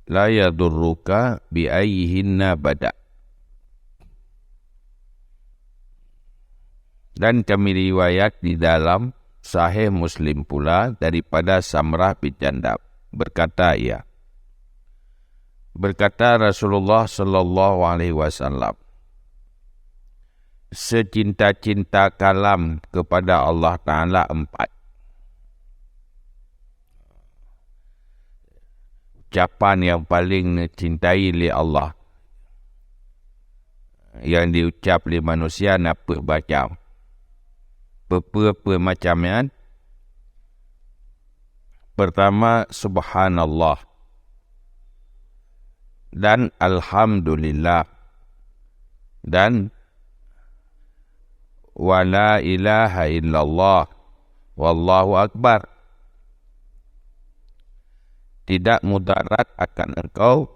la yadurruka bi ayyihinna bada. Dan kami riwayat di dalam Sahih Muslim pula daripada Samrah bin Jandab. Berkata ia, berkata Rasulullah sallallahu alaihi wasallam, secinta-cinta kalam kepada Allah Ta'ala 4. Ucapan yang paling cintai oleh Allah, yang diucap oleh manusia apa macam. Beberapa macam kan. Pertama, subhanallah. Dan alhamdulillah. Dan wa la ilaha illallah. Wallahu akbar. Tidak mudarat akan engkau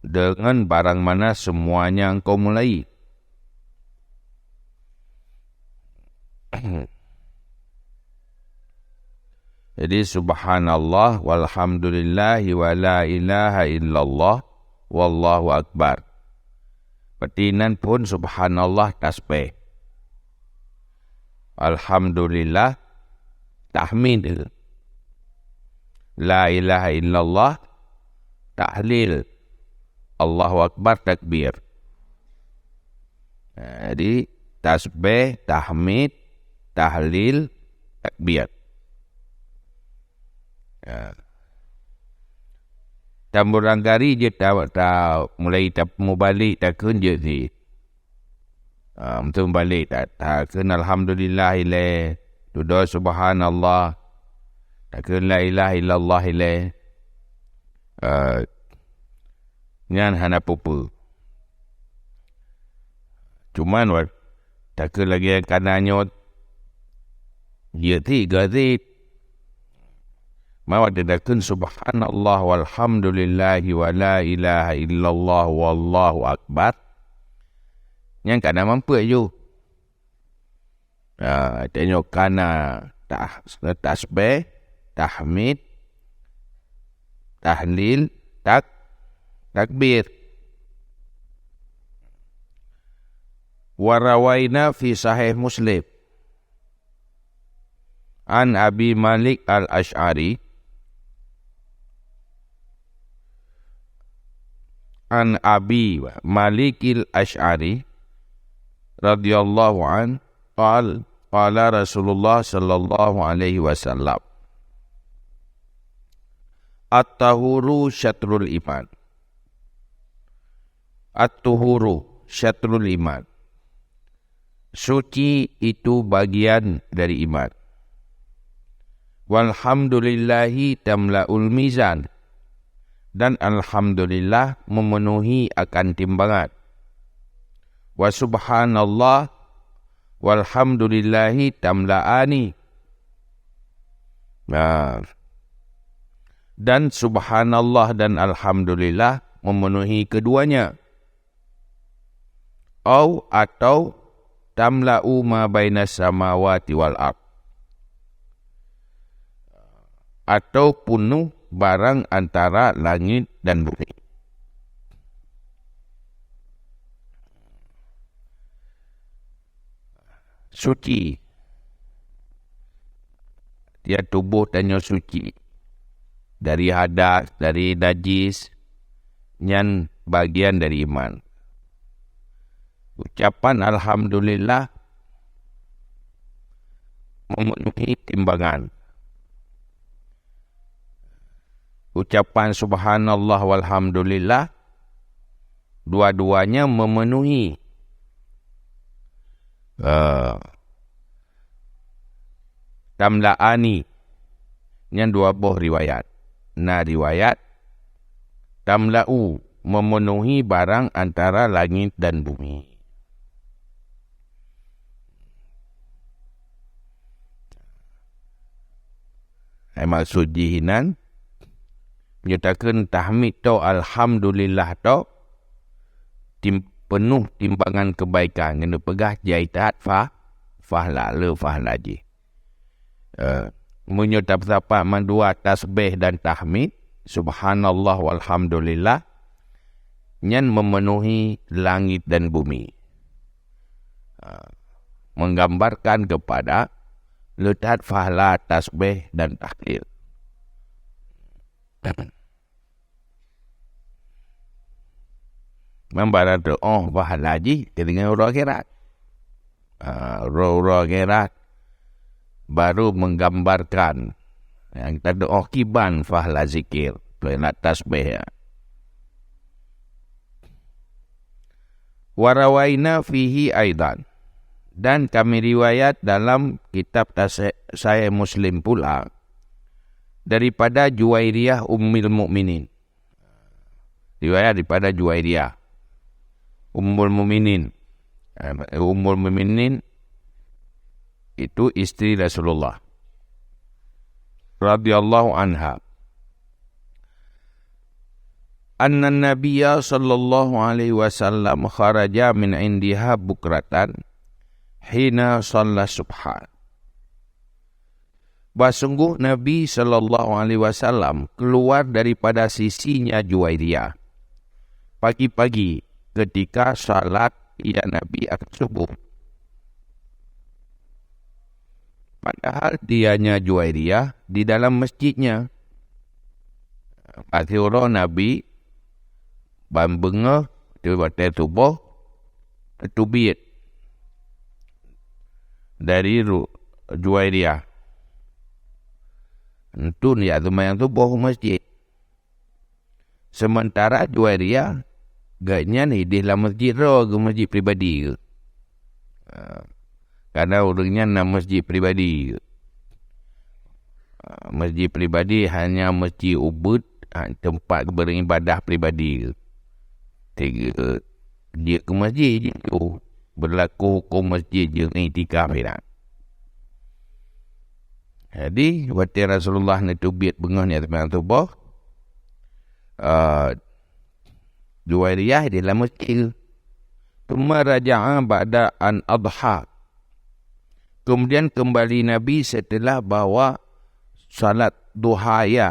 dengan barang mana semuanya engkau mulai. Jadi subhanallah walhamdulillahi wa la ilaha illallah wallahu akbar. Petinan pun subhanallah tasbih. Alhamdulillah tahmid. La ilaha illallah tahlil. Allahu akbar takbir. Jadi tasbih, tahmid, tahlil, takbir. Tambur ranggari je tak mulai tak mau balik tak kun je si. Betul balik tak kun alhamdulillah ilai. Duduk subhanallah. Tak kun la ilaha illallah ilai. Nyan hana pupu. Cuman tak kun lagi yang kanannya. Dia tiga zid. Mawad dadakun subhanallah walhamdulillahi wa la ilaha illallah wallahu akbar. Yang kana mampu aja. Tengok kana tasbih, tahmid, tahlil, takbir. Warawaina fi sahih Muslim. An Abi Malik al-Ash'ari. An Abi Malik al-Ash'ari radhiyallahu an qala Rasulullah sallallahu alaihi wasallam, at-tahuru syatrul iman. At-tuhuru syatrul iman. Suci itu bagian dari iman. Walhamdulillahi tamla'ul mizan. Dan alhamdulillah memenuhi akan timbangan. Wa subhanallah walhamdulillahi tamla'ani. Dan subhanallah dan alhamdulillah memenuhi keduanya. Atau tamla'u ma bainas samawati wal ardh. Atau penuh barang antara langit dan bumi. Suci. Dia tubuh tanya suci. Dari hadas, dari najis. Yang bagian dari iman. Ucapan alhamdulillah memenuhi timbangan. Ucapan subhanallah walhamdulillah dua-duanya memenuhi tamla'ani. Yang dua buah riwayat. Riwayat tamla'u memenuhi barang antara langit dan bumi. Maksud jihinan menyatakan tahmid tu alhamdulillah tu penuh timbangan kebaikan. Kena pegah jaitat fahla le fahla ji. Menyatakan siapa mandua tasbih dan tahmid subhanallah walhamdulillah, nyan memenuhi langit dan bumi. Menggambarkan kepada letak pahala tasbih dan tahlil. Membaca doa pahala haji dengan urut akhirat. Urut akhirat baru menggambarkan yang kita doa kiban pahala zikir, pahala tasbih. Warawaina fihi aidan. Dan kami riwayat dalam kitab Sahih Muslim pula daripada Juwairiyah Ummul Mukminin. Riwayat daripada Juwairiyah Ummul Mukminin. Ummul Mukminin itu istri Rasulullah radhiyallahu anha. Anna Nabiyya sallallahu alaihi wasallam kharaja min indiha bukratan hina shalla subhan. Sungguh Nabi sallallahu alaihi wasallam keluar daripada sisinya Juwairiyah pagi-pagi ketika salat Nabi akan subuh. Padahal dianya Juwairiyah di dalam masjidnya. Akhirnya Nabi bambengah di batai subuh tubit dari Juwairiyah. Itu ni yang subuh masjid. Sementara Juwairiyah gaknya ni di dalam masjid ke masjid pribadi ke. Karena orangnya nak masjid pribadi ke. Masjid pribadi hanya masjid ubud, tempat beribadah pribadi ke. Dia ke masjid je tu. Berlaku hukum masjid je ni tikaf ni. Jadi, waktu Rasulullah ni tubit bengah ni atas subuh, Juwairiyah di dalam masjid. Tumma raja'a ba'da an adha. Kemudian kembali Nabi setelah bawa salat duha ya.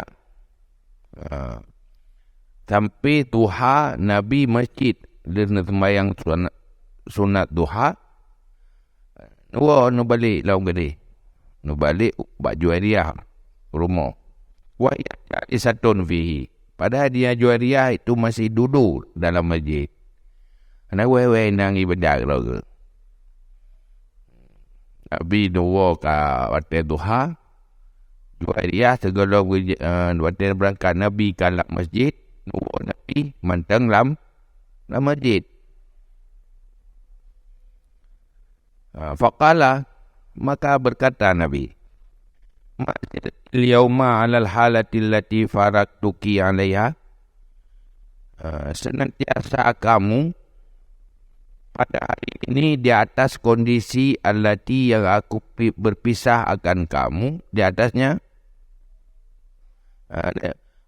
Sampai duha Nabi masjid dan sembahyang sunat duha. Nu balik laung gede. Nu balik bak Juwairiyah rumah. Wa ya isatun fihi. Padahal dia Juwairiyah itu masih duduk dalam masjid. Anak wewe nang ibadah ke. Nabi dua ka waktu duha. Juwairiyah segala waktu berangkat Nabi kalak masjid. Nuwa Nabi mantang dalam masjid. Faqala, maka berkata Nabi, Al-yawma alal halati allati faraktuki alaiha. Senantiasa kamu pada hari ini di atas kondisi allati yang aku berpisah akan kamu di atasnya.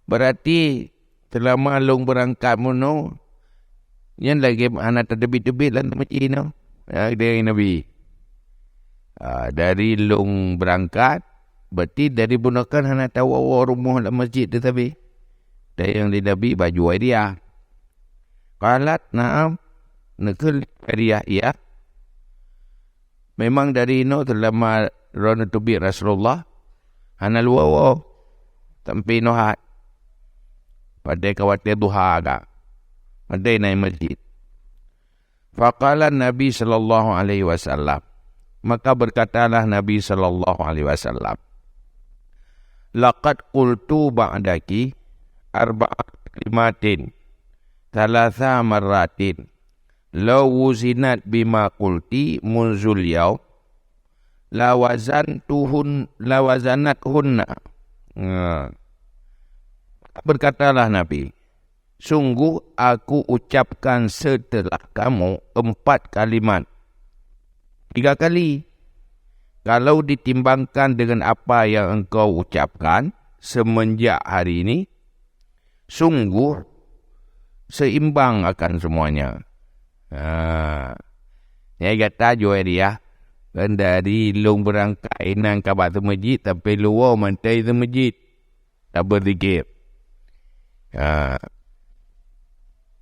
Berarti selama long berangkat mono yang lagi anak terdebit-debit lah macam ni. Dari Nabi. Dari long berangkat berarti dari bunakan anak tahu rumah dalam masjid tetapi dari yang di Nabi baju Juwairiyah. Qalat na'am nakul Juwairiyah ya. Memang dari no selama rona tubi Rasulullah hanal wawo sampai nohat pada khawatir duha agak pada naik masjid. Faqala Nabi sallallahu alaihi wasallam, maka berkatalah Nabi sallallahu alaihi wasallam, laqad qultu ba'daki arba'at kalimatin thalatha marratin law wuzinat bima qulti munzul yaum la wazanathunna. Berkatalah Nabi, sungguh aku ucapkan setelah kamu 4 kalimat 3 kali. Kalau ditimbangkan dengan apa yang engkau ucapkan semenjak hari ini, sungguh seimbang akan semuanya. Dia kata Juwairiyah, kan dari long berangkat inang kabat tu masjid, tapi luar mantai tu masjid. Tak berzikir.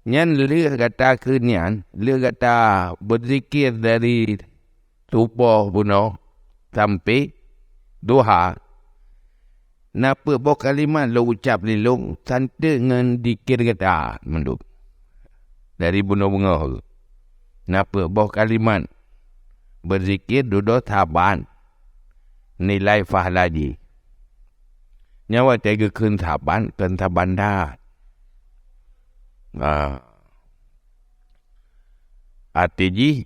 Nyan le kata kenyan, le kata berzikir dari subuh bunuh sampai duha. Napa boh kalimat lo ucap lilung santai dengan dikir kata menduk. Dari bunuh-bunuh. Napa boh kalimat berzikir duduk taban. Nilai fahladi. Nyawa tega kentaban dah. Artinya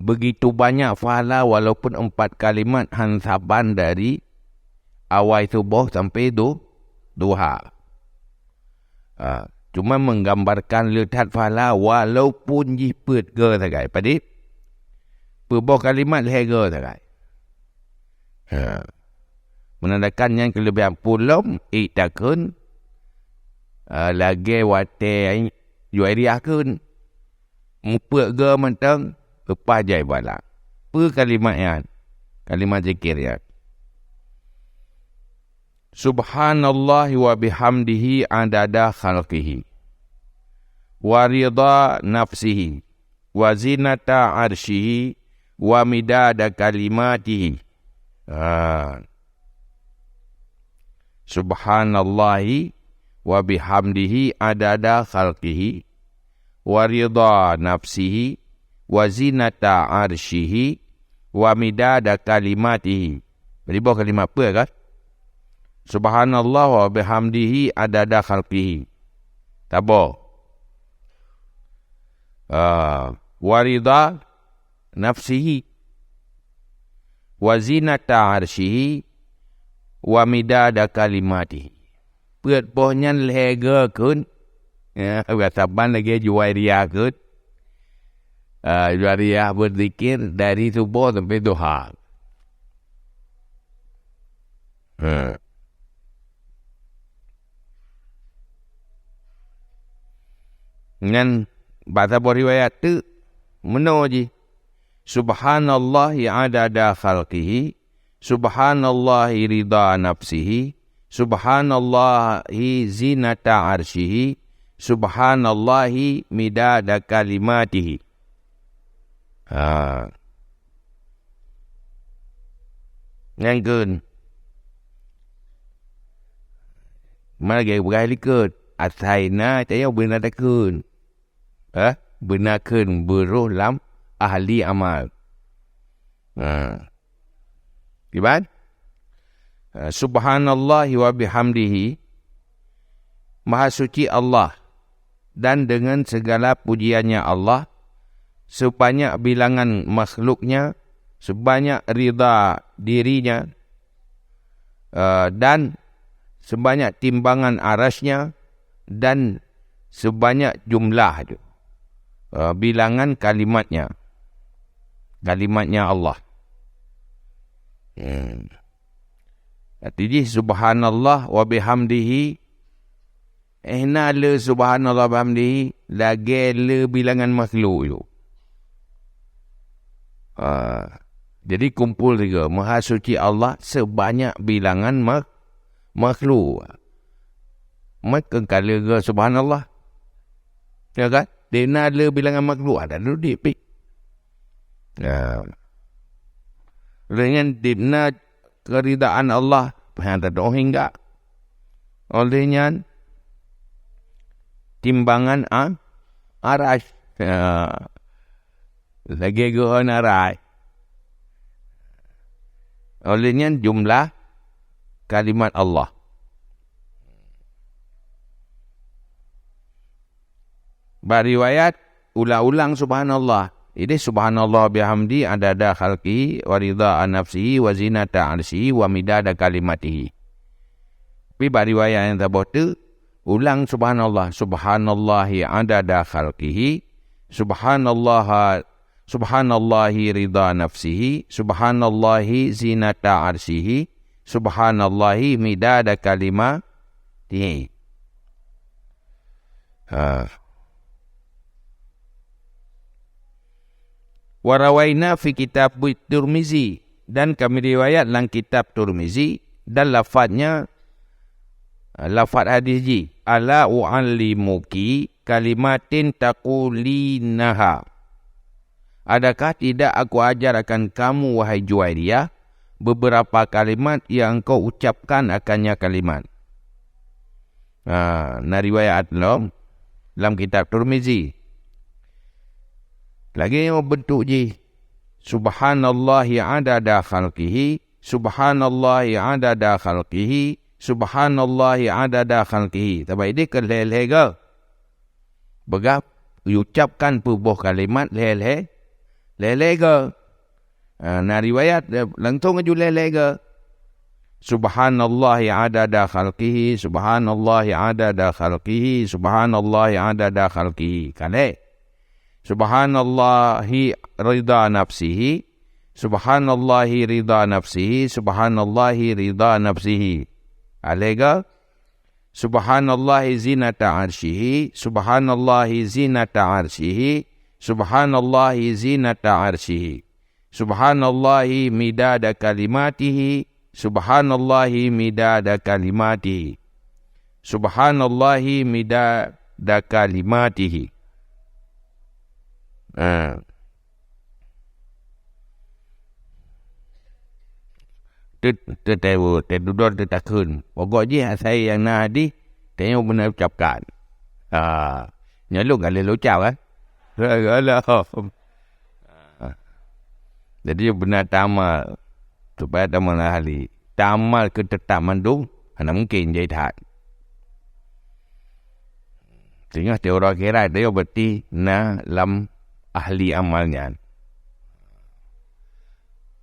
begitu banyak fahala walaupun 4 kalimat hansaban dari awal subuh sampai duha. Cuma menggambarkan letak fahala walaupun jiput ke sagai. Padi perbah kalimat lehega sagai. Menandakan yang kelebihan pulum iktakun lagi wate yuariah kun mupuk ge mentang lepas jai bala per kalimat yan kalimat zikir ya. Subhanallah wa bihamdihi adada khalqihi wa ridha nafsihi wa zinata arshihi wa midada kalimatihi. Subhanallahi wa bihamdihi adada khalqihi wa ridha nafsihi wa zinata arshihi wa midada kalimatihi. Berapa kalimat apa kan? Subhanallah wa bihamdihi adada khalqihi. Tabo. Wa ridha nafsihi wa zinata arshihi wa midada kalimatihi. Pet pohnya lega kun. Saban lagi juwairiyah kun. Juwairiyah berzikir dari subuh sampai duha. Dengan bahasa riwayat tu menuji Subhanallah adada khalqihi, Subhanallahi ridha nafsihi, Subhanallahi zinata arshihi, Subhanallahi midada kalimatihi. Ngan kun. Mana gaya berkali kun. Asaina saya benar tak kun. Benar kun beruh lam ahli amal. Gimana? Subhanallahi wa bihamdihi, Maha suci Allah dan dengan segala pujiannya Allah, sebanyak bilangan makhluknya, sebanyak ridha dirinya, dan sebanyak timbangan arasnya, dan sebanyak jumlah bilangan kalimatnya Allah. Artinya subhanallah wa bihamdihi, le subhanallah wa bihamdihi lagi le bilangan makhluk tu. Jadi kumpul juga Maha suci Allah sebanyak bilangan makhluk. Maka kalau ke subhanallah, ya kan? Dia le bilangan makhluk ada lu dipik. Dengan dibna keridaan Allah pada doa hingga olehnya timbangan arash lagi gohan arash olehnya jumlah kalimat Allah. Bariwayat ulang-ulang subhanallah. Ini subhanallah bihamdi adada khalqihi wa ridha nafsihi wa zinata arsyihi wa midada kalimatihi. Tapi riwayat yang terbota ulang subhanallah, subhanallahi adada khalqihi, subhanallahi ridha nafsihi, subhanallahi zinata arsyihi, subhanallahi midada kalimatihi. Warawaina fi kitab Tirmizi, dan kami riwayat dalam kitab Tirmizi, dan lafaznya Lafaz hadis ji. Ala u'allimuki kalimatin taqulinaha. Adakah tidak aku ajar akan kamu, wahai Juwairiyah, beberapa kalimat yang engkau ucapkan akannya kalimat. Riwayat dalam kitab Tirmizi. Lagi yang bentuk ji. Subhanallahi adada khalqihi. Subhanallahi adada khalqihi. Subhanallahi adada khalqihi. Tapi ini ke leh-leh. Begap. Ucapkan pubuh kalimat leh-leh. Leh-leh ke. Riwayat langsung aju leh-leh ke. Subhanallahi adada khalqihi. Subhanallahi adada khalqihi. Subhanallahi adada khalqihi. Kaleh. Subhanallahi ridha nafsihi. Subhanallahi ridha nafsihi. Subhanallahi ridha nafsihi. Alega. Subhanallahi zinata arsyihi. Subhanallahi zinata arsyihi. Subhanallahi zinata arsyihi. Subhanallahi midada kalimatihi. Subhanallahi midada kalimatihi. Subhanallahi midada kalimatihi. Terdudur tertakun. Pokok je saya yang nak hadis, tengok benar ucapkan. Nyaluk kali ucap kan. Jadi benar tamal supaya tamal ahli. Tamal ke tetap mandung, mana mungkin jadi tak. Tengah teori kira dia berarti lam ahli amalnya.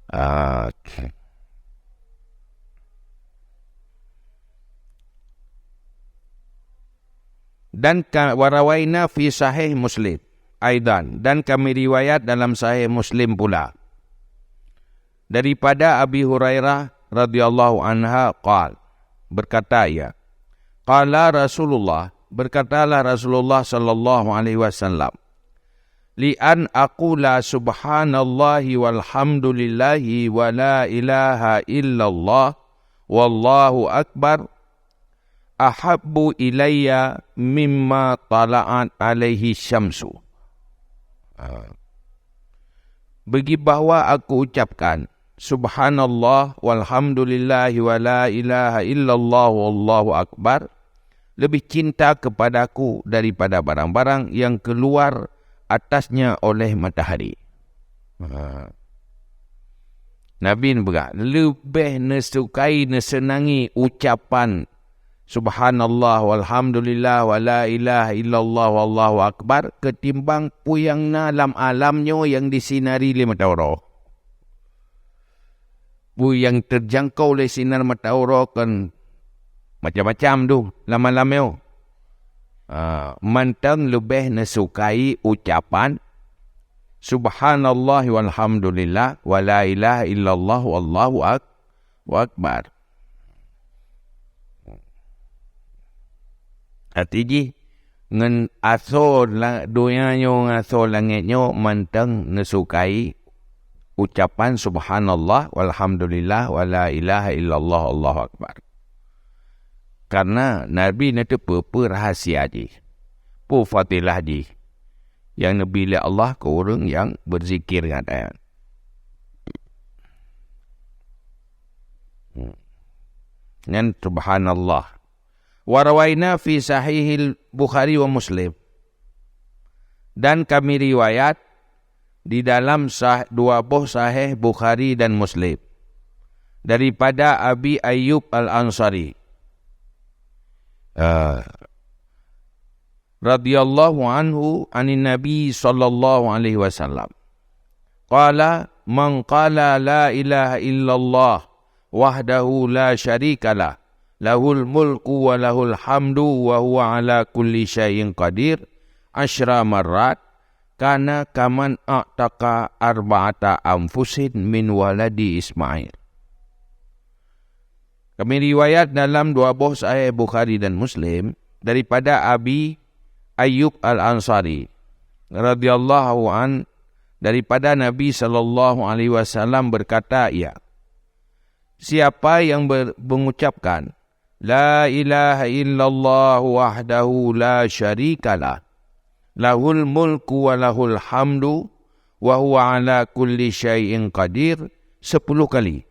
Okay. Dan warawaina fi sahih Muslim aidan, dan kami riwayat dalam sahih Muslim pula daripada Abi Hurairah radhiyallahu anha berkata ia, qala Rasulullah, berkatalah Rasulullah sallallahu alaihi wasallam, li an aqula subhanallahi walhamdulillahi wa la ilaha illallah wallahu akbar ahabbu ilayya mimma tala'at alaihi syamsu. Bagi bahawa aku ucapkan subhanallah walhamdulillahi wa la ilaha illallah wallahu akbar lebih cinta kepadaku daripada barang-barang yang keluar atasnya oleh matahari. Nabi berkata, lebih nesukai, nesenangi ucapan subhanallah walhamdulillah wa la ilaha illallah wallahu akbar ketimbang puyang alam alamnya yang disinari oleh matahari. Yang terjangkau oleh sinar matahari kan macam-macam tu lama-lama. Mantang lebih nesukai ucapan subhanallah walhamdulillah wa la ilaha illallah wallahu akbar. Artinya ngan asal dunia asal langitnya mantang nesukai ucapan subhanallah walhamdulillah wa la ilaha illallah wallahu akbar. Karena Nabi nanti rahasia je. Fatilah je. Yang Nabi lihat Allah ke orang yang berzikir dengan ayat. Dan subhanallah. Warawaina fi sahihil Bukhari wa Muslim. Dan kami riwayat di dalam dua buah sahih Bukhari dan Muslim. Daripada Abi Ayyub Al-Ansari. Radhiyallahu anhu anin Nabi sallallahu alaihi wasallam. Qala man qala la ilaha illallah wahdahu la syarikalah lahul mulku wa lahul hamdu wa huwa ala kulli syai'in qadir asyra marrat kana kaman a'taqa arba'ata anfusin min waladi Ismail. Kami riwayat dalam dua buah sahih Bukhari dan Muslim daripada Abi Ayyub Al-Ansari radhiyallahu an daripada Nabi sallallahu alaihi wasallam berkata ia, siapa yang mengucapkan La ilaha illallah wahdahu la syarikalah. Lahul mulku wa lahul hamdu wa huwa ala kulli syai'in qadir 10 kali.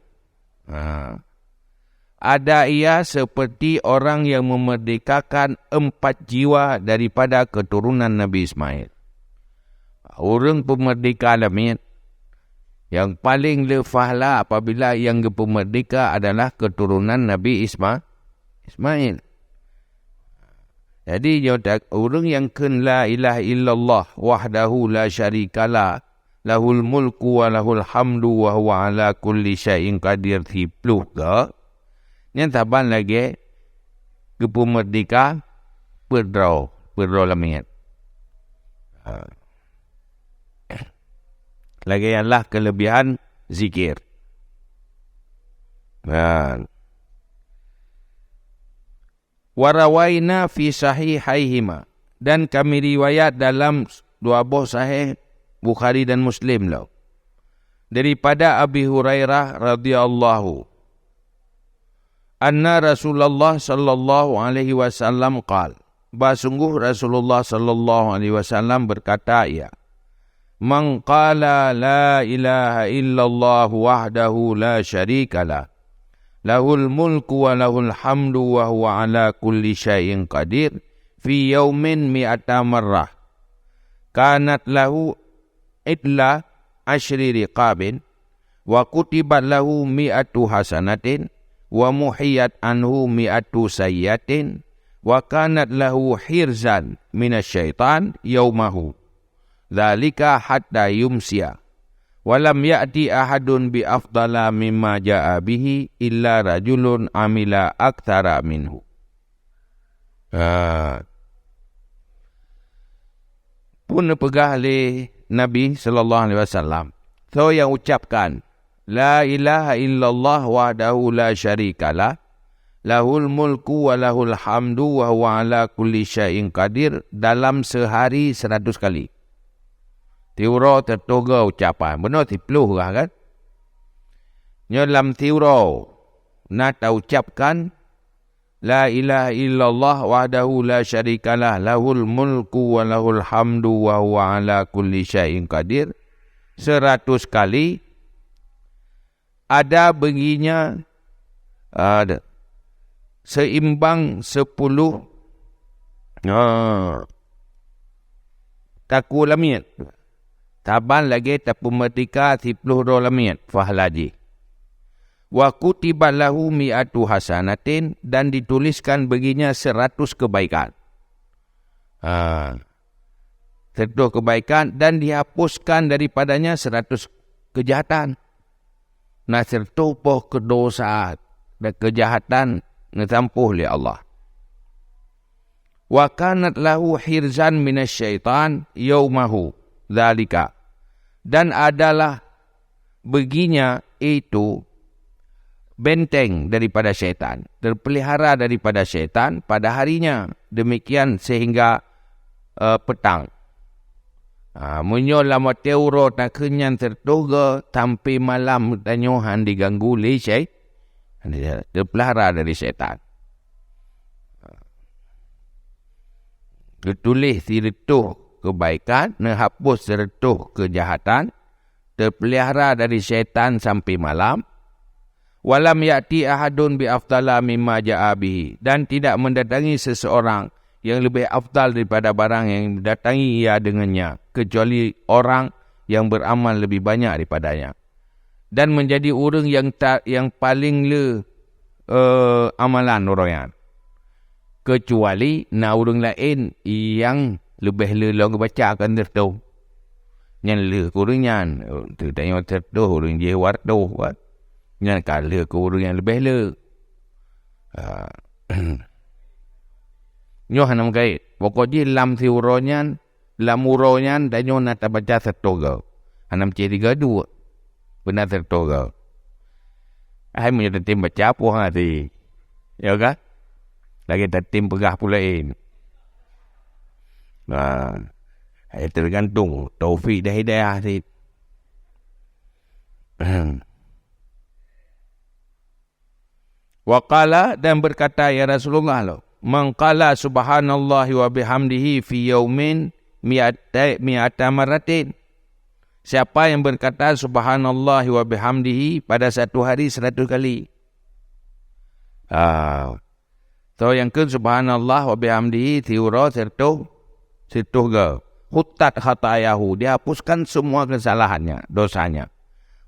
Ada ia seperti orang yang memerdekakan 4 jiwa daripada keturunan Nabi Ismail. Orang pemerdeka alamin yang paling lefahlah apabila yang pemerdeka adalah keturunan Nabi Ismail. Jadi orang yang kan la ilaha illallah wahdahu la syarikalah lahul mulku wa lahul hamdu wa huwa ala kulli syai'in qadir 10 ke yang taban lagi ke pemerdeka berdraw lamin. Lagi ialah kelebihan zikir. Warawaina fi sahihaihima, dan kami riwayat dalam 2 buah sahih Bukhari dan Muslim lah. Daripada Abi Hurairah radhiyallahu anna Rasulullah sallallahu alaihi wasallam qala, sungguh Rasulullah sallallahu alaihi wasallam berkata, ya, man qala la ilaha illallah wahdahu la syarikalah lahul mulku wa lahul hamdu wa huwa ala kulli syai'in qadir fi yaumin mi'ata marrah kanat lahu idla ashri riqabin wa kutibat lahu mi'atu hasanatin wa muhiyat anhu mi'atu sayyatin wa kanat lahu hirzan minasyaitan yaumahu dzalika hatta yumsiya walam ya'ti ahadun bi afdala mimma ja'a bihi illa rajulun amila aktsara minhu. Pun pegah oleh Nabi sallallahu alaihi wasallam. So yang ucapkan la ilaha illallah wahdahu la syarikalah lahul mulku wa lahul hamdu wa huwa ala kulli syai'in qadir dalam sehari 100 kali. Tiuro tertoga ucapan. Benar 10 lah kan? Dalam tiuro nak ucapkan la ilaha illallah wahdahu la syarikalah lahul mulku wa lahul hamdu wa huwa ala kulli syai'in qadir 100 kali. Ada baginya seimbang 10 taku lamit. Taban lagi tapu merdeka 10 lamit fahlaji. Wa kutiba lahu mi'atu hasanatin, dan dituliskan baginya 100 kebaikan. 100 kebaikan dan dihapuskan daripadanya 100 kejahatan. Nah, serta kedosa dan kejahatan ditampuh oleh Allah. Wa kanat lahu hirzan minasyaitan yaumahu dzalika, dan adalah baginya itu benteng daripada syaitan, terpelihara daripada syaitan pada harinya, demikian sehingga petang. Menyolam teuro nak kenyan tertoga sampai malam tanyohan diganggu oleh syaitan, terpelihara dari syaitan. Ditulis diretuh kebaikan, menghapus diretuh kejahatan, terpelihara dari syaitan sampai malam. Walam ya'ti ahadun bi afdala mimma ja'a bihi, dan tidak mendatangi seseorang yang lebih afdal daripada barang yang didatangi ia dengannya, kecuali orang yang beramal lebih banyak daripadanya. Dan menjadi orang yang paling amalan orang yang, kecuali orang lain yang lebih long baca akan tertu. Yang kurangnya tu tanya tertu orang dia wardo buat. Yang kala ke orang yang lebih nyo hanam kait. Pokoknya lam tiuronyan, lam uronyan dan nyo nak baca tertoga. Hanam ciri gaduh. Benar tertoga. Hai punya tim baca apa hati. Ya kan? Lagi tim pegah pulain. Nah, tergantung taufik dan hidayah ni. Wa qala, dan berkata ya Rasulullah lo, man qala subhanallahi wa bihamdihi fi yaumin mi'ata maratin. Siapa yang berkata subhanallahi wa bihamdihi pada satu hari 100 kali. So yang ke subhanallah wa bihamdihi tiura serta ga hutat khatayahu, dihapuskan semua kesalahannya, dosanya.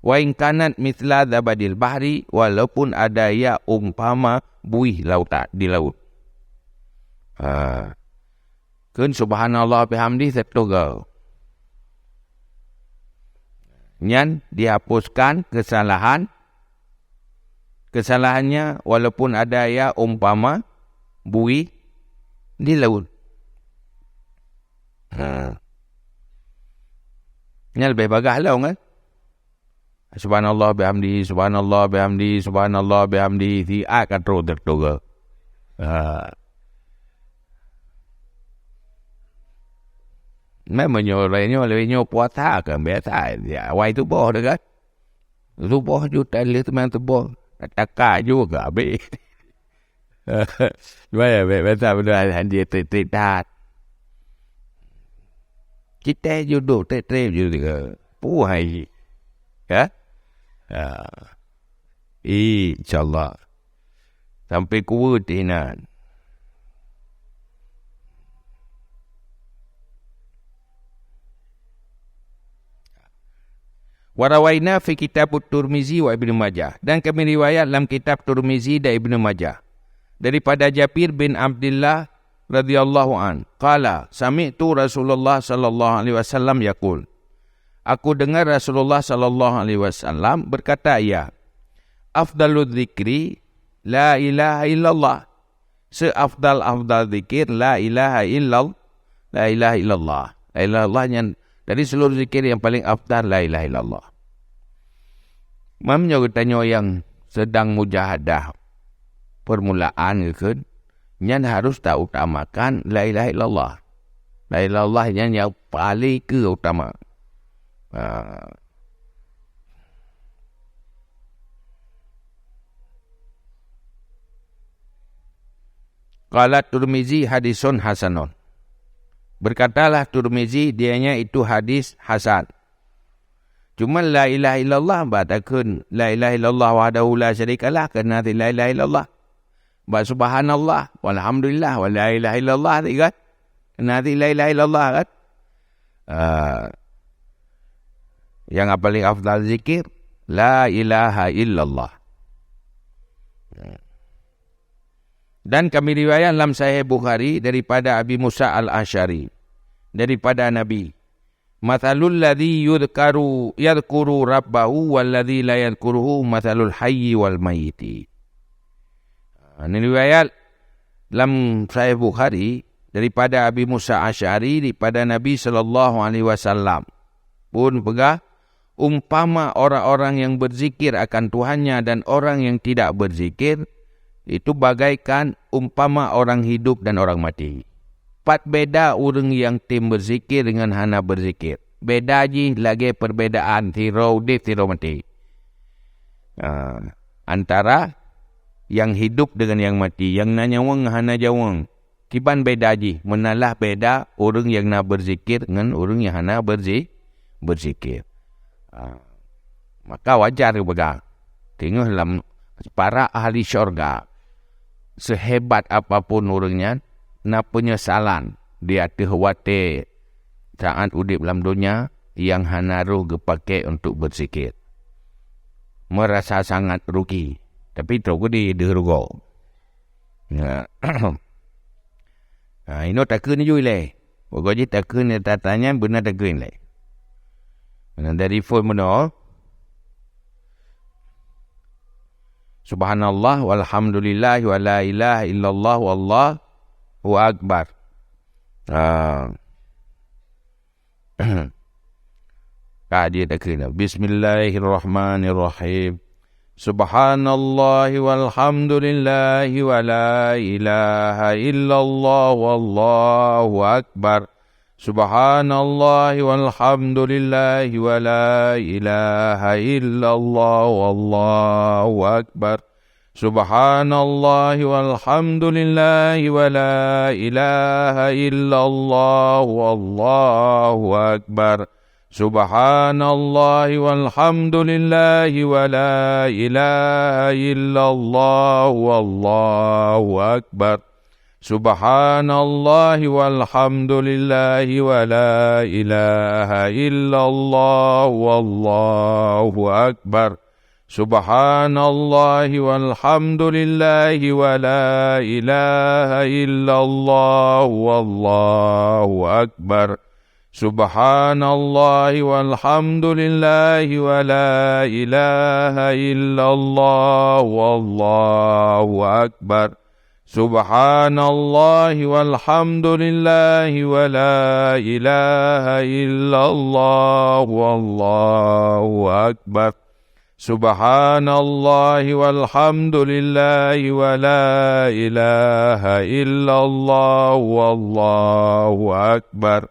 Wa in kanat mithla zabadil bahri, walaupun ada ya umpama buih lautan di laut. Kun subhanallah bihamdi satu ga. Nyan dihapuskan kesalahannya walaupun ada ya umpama buih di laut. Ini lebih bagus lah kan? Subhanallah bihamdi, subhanallah bihamdi, subhanallah bihamdi, thì ai cả trâu được trâu gờ. Mấy mà nhiều puasa kan biasa, ya wai tu boh dekat. Tu boh juga lihat teman tu boh, takka juga be. Biasa benda handi tidak. Kita jodoh tetrep juga, puhai, ya. InsyaAllah sampai kuat inan. Warawaina fi kitab Tirmizi wa Ibnu Majah, dan kami riwayat dalam kitab Tirmizi dan Ibnu Majah daripada Jabir bin Abdullah radhiyallahu an qala sami'tu Rasulullah sallallahu alaihi wasallam yaqul, aku dengar Rasulullah sallallahu alaihi wasallam berkata, ya, afdalul zikri la ilaha illallah. Seafdal zikir la ilaha illallah. La ilaha illallah. La ilaha illallah yang dari seluruh zikir yang paling afdal la ilaha illallah. Mamnya tanya yang sedang mujahadah permulaan kan, yang harus tak utamakan la ilaha illallah. La ilaha illallah yang paling keutama. Qala Tirmizi hadisun hasanun. Berkatalah Tirmizi, dianya itu hadis hasan. Cuma la ilaha illallah batakun la ilaha illallah wahdahu la syarikalah, kena la ilaha illallah. Ba subhanallah walhamdulillah wa la ilaha illallah kan. Kena la ilaha illallah kan. Yang paling afdal zikir la ilaha illallah. Dan kami riwayat dalam Sahih Bukhari daripada Abi Musa al-Asy'ari daripada Nabi, mathalul ladzi yadhkuru rabbahu wal ladzi la yadhkuruhu mathalul hayyi wal mayyiti. Ini riwayat dalam Sahih Bukhari daripada Abi Musa al-Asy'ari daripada Nabi sallallahu alaihi wasallam pun pegah, umpama orang-orang yang berzikir akan Tuhannya dan orang yang tidak berzikir, itu bagaikan umpama orang hidup dan orang mati. Pat beda orang yang tim berzikir dengan hana berzikir. Beda je lagi perbedaan tiro hidup tiro mati. Antara yang hidup dengan yang mati, yang nanyawang hana jawang. Kiban beda je, menalah beda orang yang nak berzikir dengan orang yang hana berzikir. Maka wajar begang. Tengok dalam para ahli syurga, sehebat apapun orangnya, nak penyesalan dia terhawati saat udip dalam dunia yang hanaru dipakai untuk berzikir. Merasa sangat rugi, tapi terus dia dirugo. Ini takkan juga le. Pokoknya takkan tanya benar takkan le. Dari phone mana? Subhanallah walhamdulillah wa la ilaha illallah wallahu akbar. Dia tak kena. Bismillahirrahmanirrahim. Subhanallah walhamdulillah wa la ilaha illallah wallahu akbar. Subhanallah walhamdulillah wa la ilaha illallah wallahu akbar. Subhanallah walhamdulillah wa la ilaha illallah wallahu akbar. Subhanallah walhamdulillah wa la ilaha illallah wallahu akbar. Subhanallah walhamdulillah wa la ilaha illallah wallahu akbar. Subhanallah walhamdulillah wa la ilaha illallah wallahu akbar. Subhanallah walhamdulillah wa la ilaha illallah wallahu akbar. Subhanallah walhamdulillah wa la ilaha illallah wallahu akbar. Subhanallah walhamdulillah wa la ilaha illallah wallahu akbar.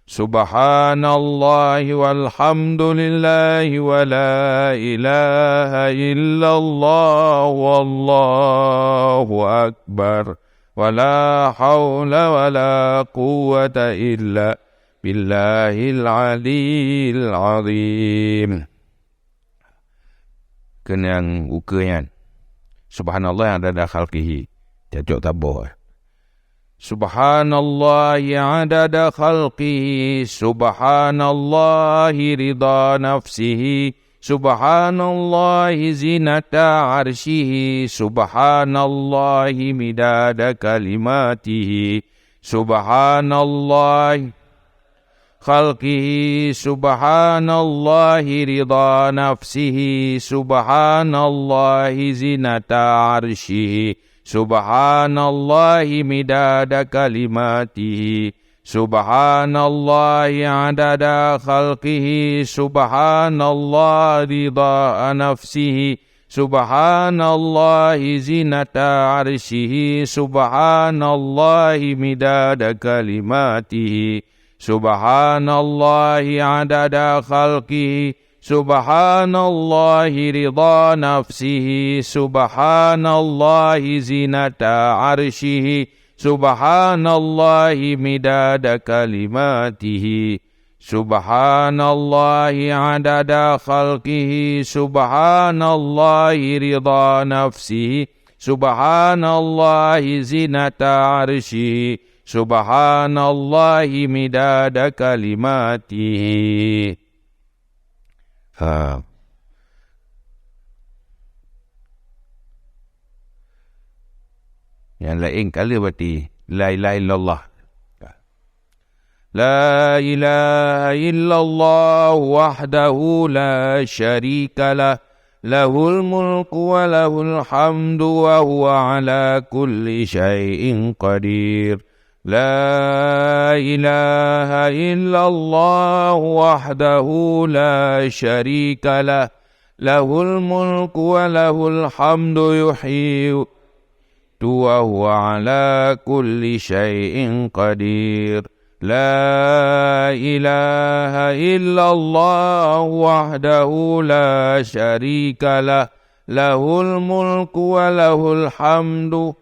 Subhanallah walhamdulillah wa la ilaha illallah wallahu akbar. Wa la hawla wa la quwwata illa billahil aliyyil azim. Kena yang uka kan. Subhanallah yang ada khalqihi. Jajak tabah. Subhanallah yang ada khalqihi. Subhanallah ridha nafsihi. Subhanallah zinata arshihi. Subhanallah midada kalimatihi. Subhanallah khalqihi. Subhanallah ridha nafsihi. Subhanallah zinata arshihi. Subhanallah midada kalimatihi. Subhanallah adada khalqihi. Subhanallah ridha nafsihi. Subhanallah zinata arshihi. Subhanallah midada kalimatihi. Subhanallah adada khalqihi. Subhanallah ridha nafsihi. Subhanallah zinata arshihi. Subhanallah midada kalimatihi. Subhanallah adada khalqihi. Subhanallah ridha nafsihi. Subhanallah zinata arshihi. Subhanallah midada kalimatihi. Yang lain kali berarti la ilaha illallah. La ilaha illallah wahdahu la syarika lah. Lahul mulku wa lahul hamdu wa huwa ala kulli syai'in qadir. La ilaha illallah wahdahu la syarika lah. Lahul mulku wa lahul hamdu yuhyi wa huwa ala kulli syai'in qadir. La ilaha illallah wahdahu la syarika lah. Lahul mulku wa lahul hamdu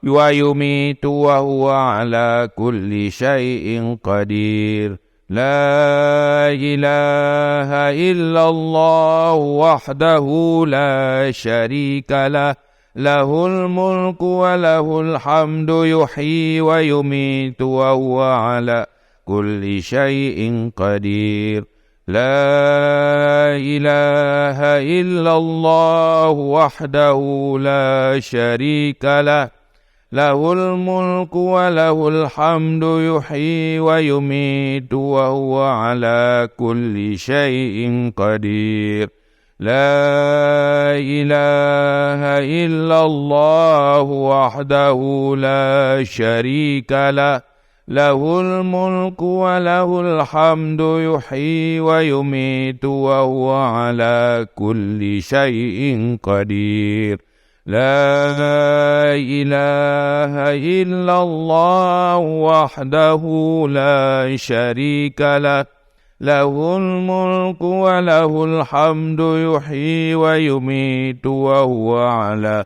wa yumitu wa huwa ala kulli syai'in qadir. La ilaha illallah wahdahu la syarika lah. Lahul mulku wa lahul hamdu yuhyi wa yumitu wa huwa ala kulli syai'in qadir. La ilaha illallah wahdahu la syarika lah. Lahul mulku wa lahul hamdu yuhyi wa yumitu wa huwa ala kulli syai'in qadir. La ilaha illallah wahdahu la syarika lah. Lahul mulku wa lahul hamdu yuhyi wa yumitu wa huwa ala kulli syai'in qadir. La ilaha illallah wahdahu la syarika lah. Lahul mulku wa lahul hamdu yuhyi wa yumitu wa huwa ala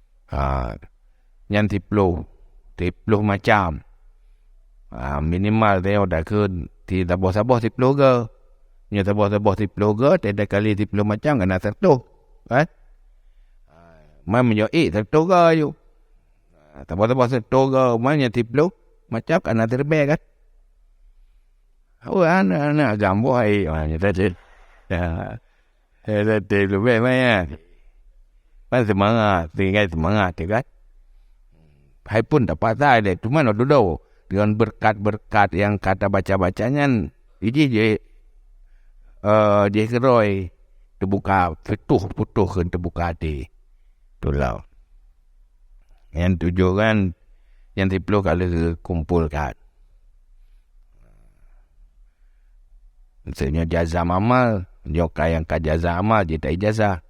Yang tipluh macam. Minimal dia dah ke ti tabah-tabah tipluh ke. Nya tabah-tabah tipluh ke, tiada kali tipluh macam kena tertuh. Kan? Mai menjoi tertuh ke you. Tabah-tabah tertuh ke, mai nya tipluh macam kena terbang kan. Anak gambar ai nya tadi. Tadi lebih mai. Pan semangat, tinggal semangat kan. Hai pun dapat saya cuma dulu dengan berkat-berkat yang kata baca-bacanya ini dia keroi terbuka putuh kan terbuka hati itulah yang tujuh kan yang tiplu kali kumpulkan misalnya jazah amal nyoka yang jazah amal dia tak ijazah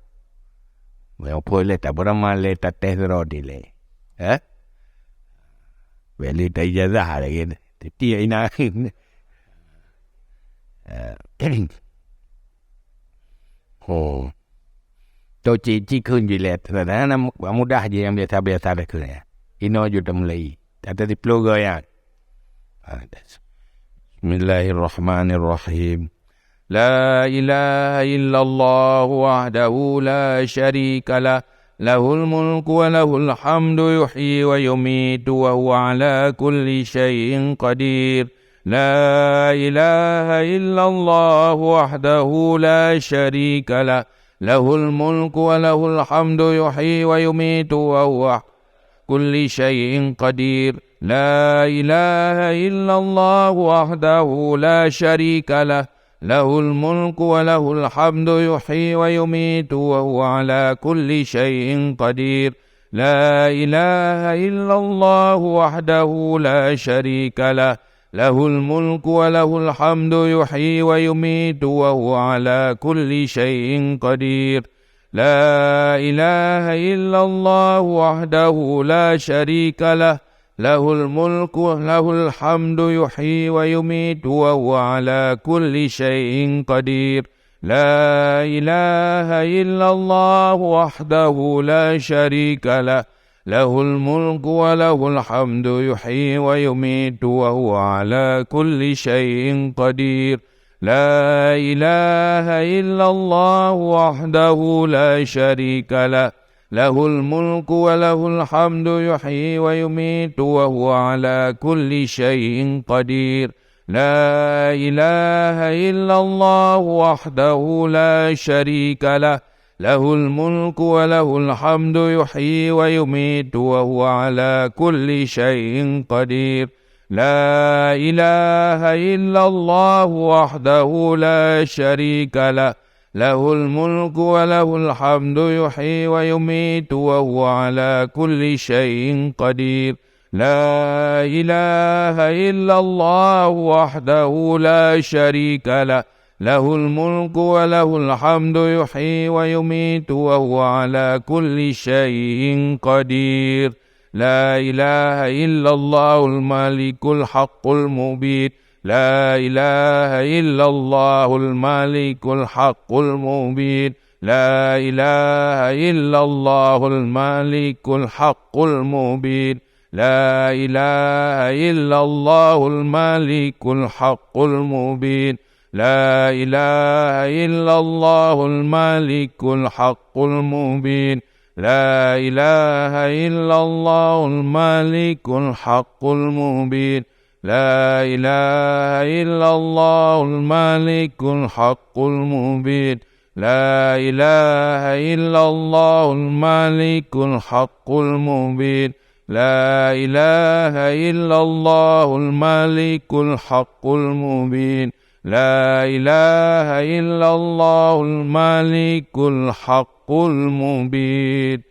yang boleh tak beramal tak teh rodile Beli tak ijazah lagi. Tapi ina. Tôi chỉ khuyên gì là nó mudah je yang biasa-biasa dah kena. Ino juga mulai. Ada di blogger ya. Bismillahirrahmanirrahim. La ilaha illallah wahdahu la syarika lah. له الملك وله الحمد يحيي ويميت وهو على كل شيء قدير لا إله إلا الله وحده لا شريك له له الملك وله الحمد يحيي ويميت وهو كل شيء قدير لا إله إلا الله وحده لا شريك له له الملك وله الحمد يحيي ويميت وهو على كل شيء قدير لا إله إلا الله وحده لا شريك له له الملك وله الحمد يحيي ويميت وهو على كل شيء قدير لا إله إلا الله وحده لا شريك له له الملك وله الحمد يحيي ويميت وهو على كل شيء قدير لا إله إلا الله وحده لا شريك له له الملك وله الحمد يحيي ويميت وهو على كل شيء قدير لا إله إلا الله وحده لا شريك له له الملك وله الحمد يحيي ويميت وهو على كل شيء قدير لا إله إلا الله وحده لا شريك له له الملك وله الحمد يحيي ويميت وهو على كل شيء قدير لا إله إلا الله وحده لا شريك له له الملك وله الحمد يحيي ويميت وهو على كل شيء قدير لا إله إلا الله وحده لا شريك له له الملك وله الحمد يحيي ويميت وهو على كل شيء قدير لا إله إلا الله الملك الحق المبين لا إله إلا الله الملك الحق المبين لا إله إلا الله الملك الحق المبين لا إله إلا الله الملك الحق المبين لا إله إلا الله الملك الحق المبين لا إله إلا الله الملك الحق المبين لا إله إلا الله الملك الحق المبين لا إله إلا الله الملك الحق المبين لا إله إلا الله الملك الحق المبين لا إله إلا الله الملك الحق المبين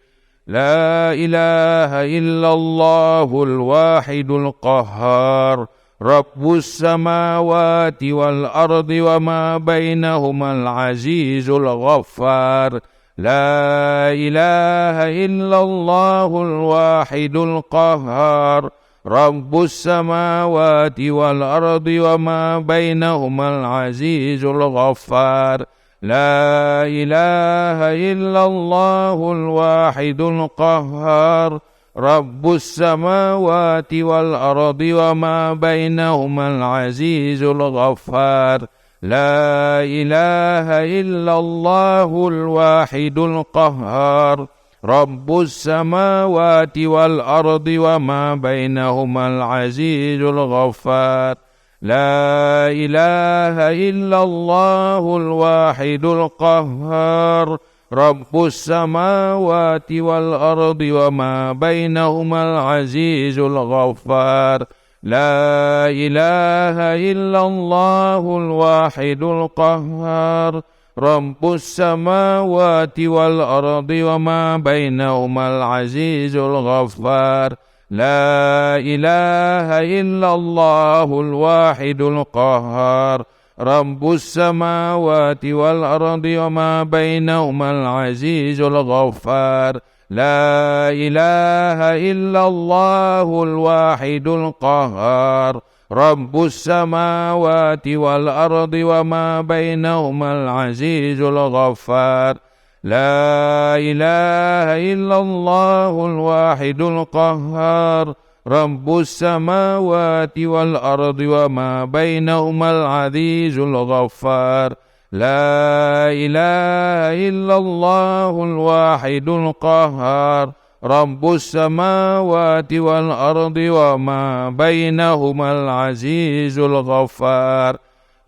لا إله إلا الله الواحد القهار رب السماوات والأرض وما بينهما العزيز الغفار لا إله إلا الله الواحد القهار رب السماوات والأرض وما بينهما العزيز الغفار لا إله إلا الله الواحد القهار رب السماوات والأرض وما بينهما العزيز الغفار لا إله إلا الله الواحد القهار رب السماوات والأرض وما بينهما العزيز الغفار لا إله إلا الله الواحد القهار رب السماوات والأرض وما بينهما العزيز الغفار لا إله إلا الله الواحد القهار رب السماوات والأرض وما بينهما العزيز الغفار لا إله إلا الله الواحد القهار رب السماوات والأرض وما بينهما العزيز الغفار لا إله إلا الله الواحد القهار رب السماوات والأرض وما بينهما العزيز الغفار لا إله إلا الله الواحد القهار رب السماوات والأرض وما بينهما العزيز الغفار لا إله إلا الله الواحد القهار رب السماوات والأرض وما بينهما العزيز الغفار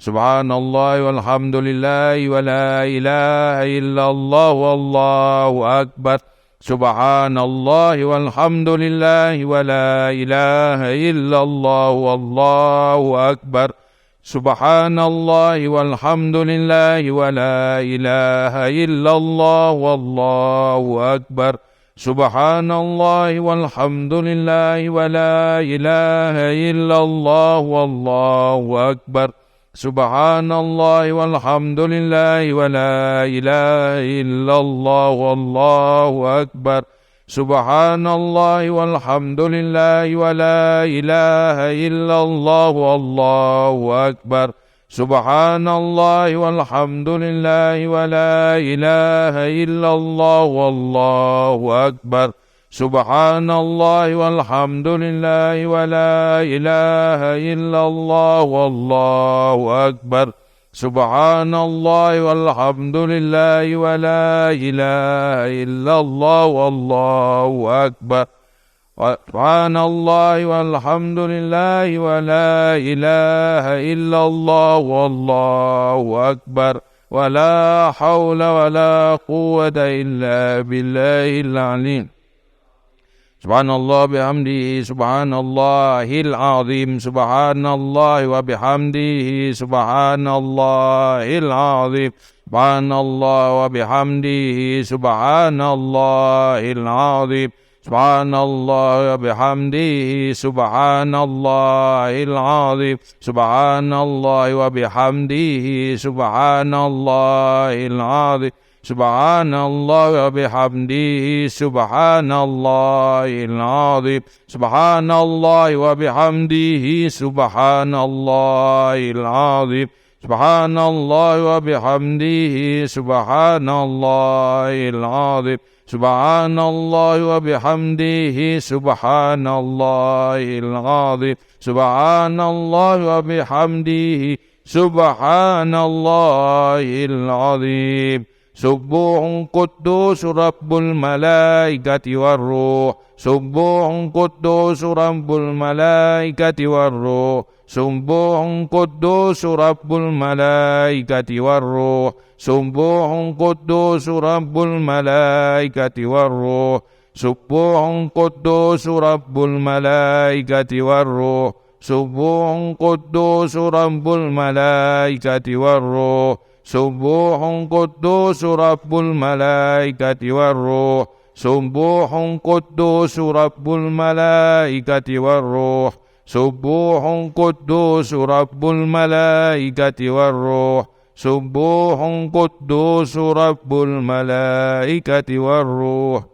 سبحان الله والحمد لله ولا إله إلا الله والله أكبر سبحان الله والحمد لله ولا إله إلا الله والله أكبر سبحان الله والحمد لله ولا إله إلا الله والله أكبر سبحان الله والحمد لله ولا إله إلا الله والله أكبر سبحان الله والحمد لله ولا إله إلا الله والله أكبر سبحان الله والحمد لله ولا إله إلا الله والله أكبر سبحان الله والحمد لله ولا إله إلا الله والله أكبر سبحان الله والحمد لله ولا إله إلا الله والله أكبر سبحان الله والحمد لله ولا إله إلا الله والله أكبر سبحان الله والحمد لله ولا إله إلا الله والله أكبر ولا حول ولا قوة إلا بالله العلي سبحان الله بحمده سبحان الله العظيم سبحان الله وبحمده سبحان الله العظيم سبحان الله وبحمده سبحان الله العظيم سبحان الله وبحمده سبحان الله العظيم سبحان الله وبحمده سبحان الله العظيم سبحان الله وبحمده سبحان الله العظيم سبحان الله وبحمده سبحان الله العظيم سبحان الله وبحمده سبحان الله العظيم سبحان الله وبحمده سبحان الله العظيم سبحان الله وبحمده سبحان الله العظيم سبوح قدوس رب الملائكة والروح سبوح قدوس رب الملائكة والروح سبوح قدوس رب الملائكة والروح سبوح قدوس رب الملائكة والروح سبوح قدوس رب الملائكة والروح سبوح قدوس رب الملائكة والروح سبوح قدوس رب الملائكة والروح سبوح قدوس رب الملائكة والروح سبوح قدوس رب الملائكة والروح سبوح قدوس رب الملائكة والروح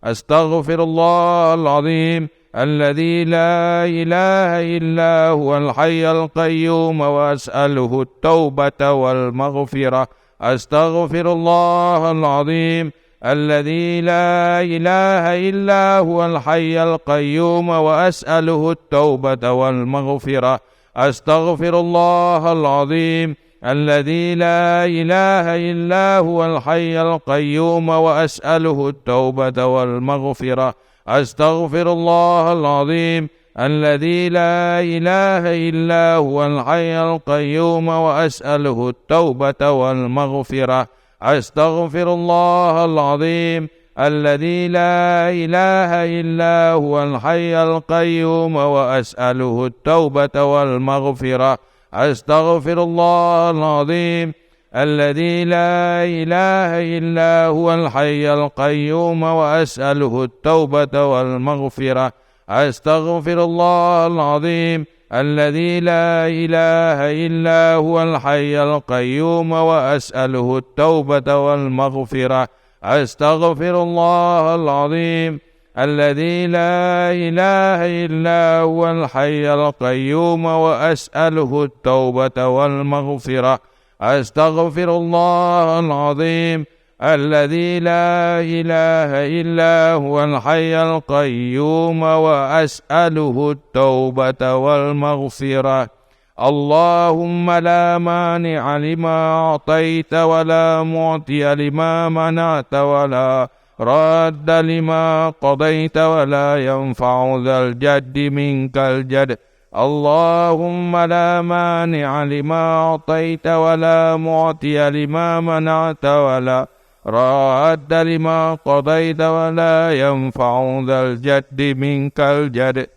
أستغفر الله العظيم الذي لا إله إلا هو الحي القيوم وأسأله التوبة والمغفرة أستغفر الله العظيم الذي لا إله إلا هو الحي القيوم وأسأله التوبة والمغفرة. أستغفر الله العظيم الذي لا إله إلا هو الحي القيوم وأسأله التوبة والمغفرة. أستغفر الله العظيم الذي لا إله إلا هو الحي القيوم وأسأله التوبة والمغفرة. أستغفر الله العظيم الذي لا إله إلا هو الحي القيوم وأسأله التوبة والمغفرة. أستغفر الله العظيم الذي لا إله إلا هو الحي القيوم وأسأله التوبة والمغفرة. أستغفر الله العظيم الذي لا إله إلا هو الحي القيوم وأسأله التوبة والمغفرة. أستغفر الله العظيم الذي لا إله إلا هو الحي القيوم وأسأله التوبة والمغفرة. أستغفر الله العظيم الذي لا إله إلا هو الحي القيوم وأسأله التوبة والمغفرة. اللهم لا مانع لما أعطيت ولا معطي لما منعت ولا راد لما قضيت ولا ينفع ذا الجد منك الجد. اللهم لا مانع لما أعطيت ولا معطي لما منعت ولا راد لما قضيت ولا ينفع ذا الجد منك الجد.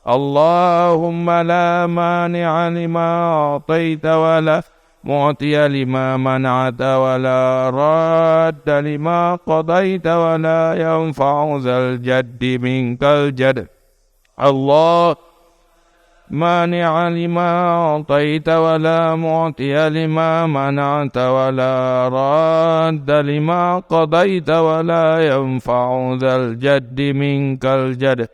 اللهم لا مانع لما أعطيت ولا معطي لما منعت ولا راد لما قضيت ولا ينفع ذا الجد منك الجد. الله مانع لما أعطيت ولا معطي لما منعت ولا راد لما قضيت ولا ينفع ذا الجد منك الجد.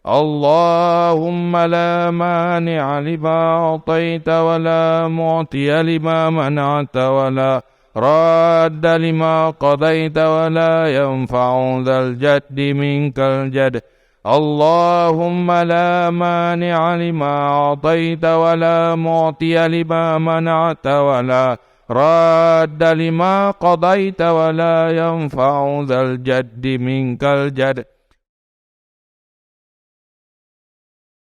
اللهم لا مانع لما أعطيت ولا معطي لما منعت ولا راد لما قضيت ولا ينفع ذا الجد منك الجد. اللهم لا مانع لما أعطيت ولا معطي لما منعت ولا راد لما قضيت ولا ينفع ذا الجد منك الجد.